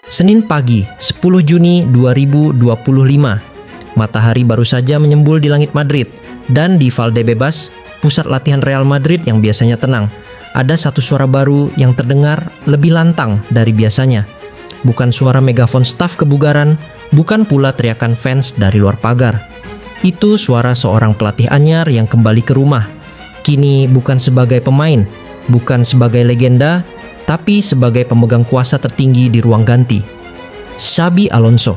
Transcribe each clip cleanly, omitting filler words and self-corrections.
Senin pagi, 10 Juni 2025. Matahari baru saja menyembul di langit Madrid, dan di Valdebebas, pusat latihan Real Madrid yang biasanya tenang, ada satu suara baru yang terdengar lebih lantang dari biasanya. Bukan suara megafon staf kebugaran, bukan pula teriakan fans dari luar pagar. Itu suara seorang pelatih anyar yang kembali ke rumah. Kini bukan sebagai pemain, bukan sebagai legenda, tapi sebagai pemegang kuasa tertinggi di ruang ganti. Xabi Alonso.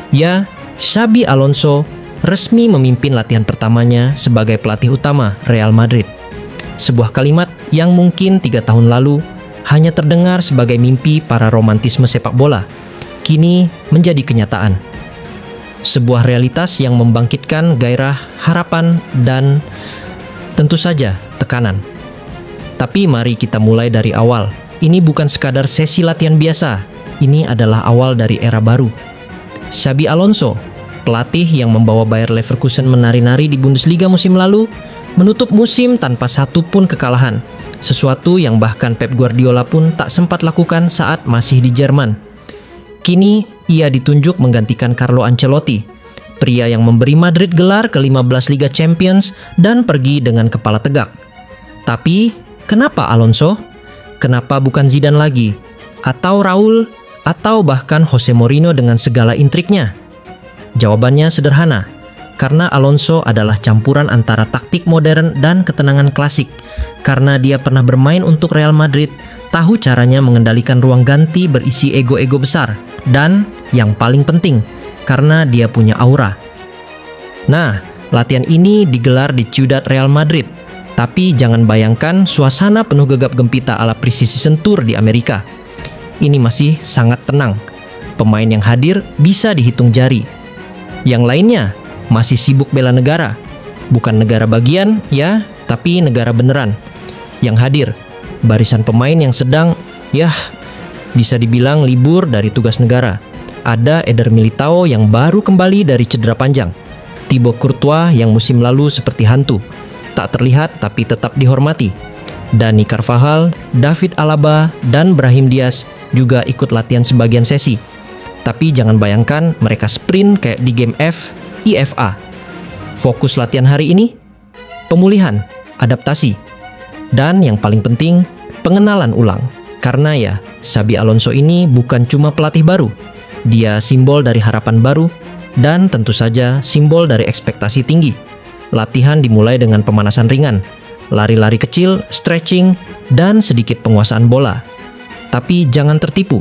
Ya, Xabi Alonso resmi memimpin latihan pertamanya sebagai pelatih utama Real Madrid. Sebuah kalimat yang mungkin 3 tahun lalu hanya terdengar sebagai mimpi para romantisme sepak bola, kini menjadi kenyataan. Sebuah realitas yang membangkitkan gairah, harapan, dan tentu saja tekanan. Tapi mari kita mulai dari awal. Ini bukan sekadar sesi latihan biasa. Ini adalah awal dari era baru. Xabi Alonso, pelatih yang membawa Bayer Leverkusen menari-nari di Bundesliga musim lalu, menutup musim tanpa satu pun kekalahan. Sesuatu yang bahkan Pep Guardiola pun tak sempat lakukan saat masih di Jerman. Kini ia ditunjuk menggantikan Carlo Ancelotti, pria yang memberi Madrid gelar ke-15 Liga Champions dan pergi dengan kepala tegak. Tapi, kenapa Alonso? Kenapa bukan Zidane lagi? Atau Raul? Atau bahkan Jose Mourinho dengan segala intriknya? Jawabannya sederhana, karena Alonso adalah campuran antara taktik modern dan ketenangan klasik. Karena dia pernah bermain untuk Real Madrid, tahu caranya mengendalikan ruang ganti berisi ego-ego besar. Dan yang paling penting, karena dia punya aura. Nah, latihan ini digelar di Ciudad Real Madrid. Tapi jangan bayangkan suasana penuh gegap gempita ala pre-season tour di Amerika. Ini masih sangat tenang. Pemain yang hadir bisa dihitung jari. Yang lainnya masih sibuk bela negara. Bukan negara bagian, ya, tapi negara beneran. Yang hadir, barisan pemain yang sedang, bisa dibilang libur dari tugas negara. Ada Eder Militao yang baru kembali dari cedera panjang. Thibaut Courtois yang musim lalu seperti hantu. Tak terlihat tapi tetap dihormati. Dani Carvajal, David Alaba, dan Brahim Diaz juga ikut latihan sebagian sesi. Tapi jangan bayangkan mereka sprint kayak di game IFA. Fokus latihan hari ini, pemulihan, adaptasi. Dan yang paling penting, pengenalan ulang. Karena ya, Xabi Alonso ini bukan cuma pelatih baru. Dia simbol dari harapan baru dan tentu saja simbol dari ekspektasi tinggi. Latihan dimulai dengan pemanasan ringan, lari-lari kecil, stretching, dan sedikit penguasaan bola. Tapi jangan tertipu.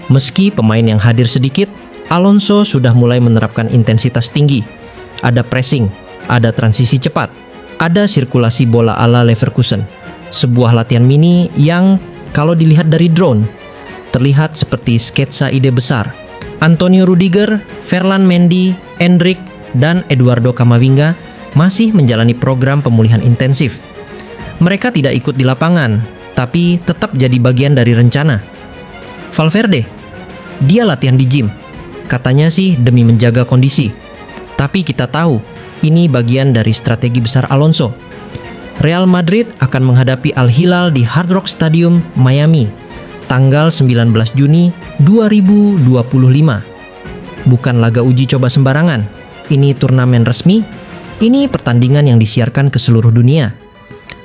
Meski pemain yang hadir sedikit, Alonso sudah mulai menerapkan intensitas tinggi. Ada pressing, ada transisi cepat, ada sirkulasi bola ala Leverkusen. Sebuah latihan mini yang kalau dilihat dari drone, terlihat seperti sketsa ide besar. Antonio Rudiger, Ferland Mendy, Endrick, dan Eduardo Camavinga masih menjalani program pemulihan intensif. Mereka tidak ikut di lapangan, tapi tetap jadi bagian dari rencana. Valverde, dia latihan di gym. Katanya sih demi menjaga kondisi. Tapi kita tahu, ini bagian dari strategi besar Alonso. Real Madrid akan menghadapi Al Hilal di Hard Rock Stadium, Miami, tanggal 19 Juni 2025. Bukan laga uji coba sembarangan. Ini turnamen resmi. Ini pertandingan yang disiarkan ke seluruh dunia.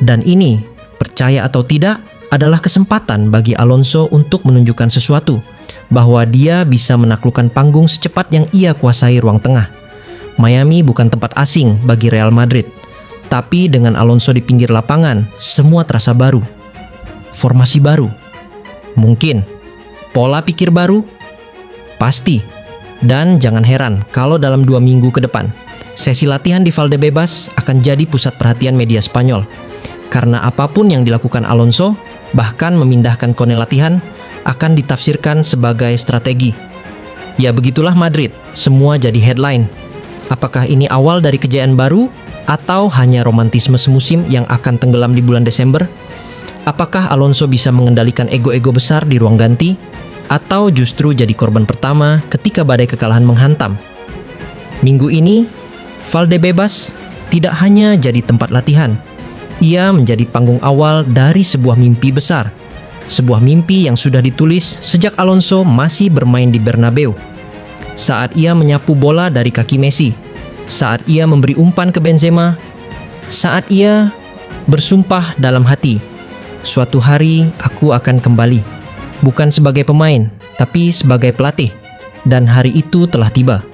Dan ini, percaya atau tidak, adalah kesempatan bagi Alonso untuk menunjukkan sesuatu, bahwa dia bisa menaklukkan panggung secepat yang ia kuasai ruang tengah. Miami bukan tempat asing bagi Real Madrid. Tapi dengan Alonso di pinggir lapangan, semua terasa baru. Formasi baru. Mungkin. Pola pikir baru? Pasti. Dan jangan heran kalau dalam 2 minggu ke depan, sesi latihan di Valdebebas akan jadi pusat perhatian media Spanyol. Karena apapun yang dilakukan Alonso, bahkan memindahkan kone latihan, akan ditafsirkan sebagai strategi. Ya begitulah Madrid, semua jadi headline. Apakah ini awal dari kejayaan baru? Atau hanya romantisme semusim yang akan tenggelam di bulan Desember? Apakah Alonso bisa mengendalikan ego-ego besar di ruang ganti? Atau justru jadi korban pertama ketika badai kekalahan menghantam? Minggu ini, Valdebebas tidak hanya jadi tempat latihan. Ia menjadi panggung awal dari sebuah mimpi besar. sebuah mimpi yang sudah ditulis sejak Alonso masih bermain di Bernabeu. Saat ia menyapu bola dari kaki Messi, saat ia memberi umpan ke Benzema, saat ia bersumpah dalam hati, suatu hari aku akan kembali, bukan sebagai pemain, tapi sebagai pelatih, dan hari itu telah tiba.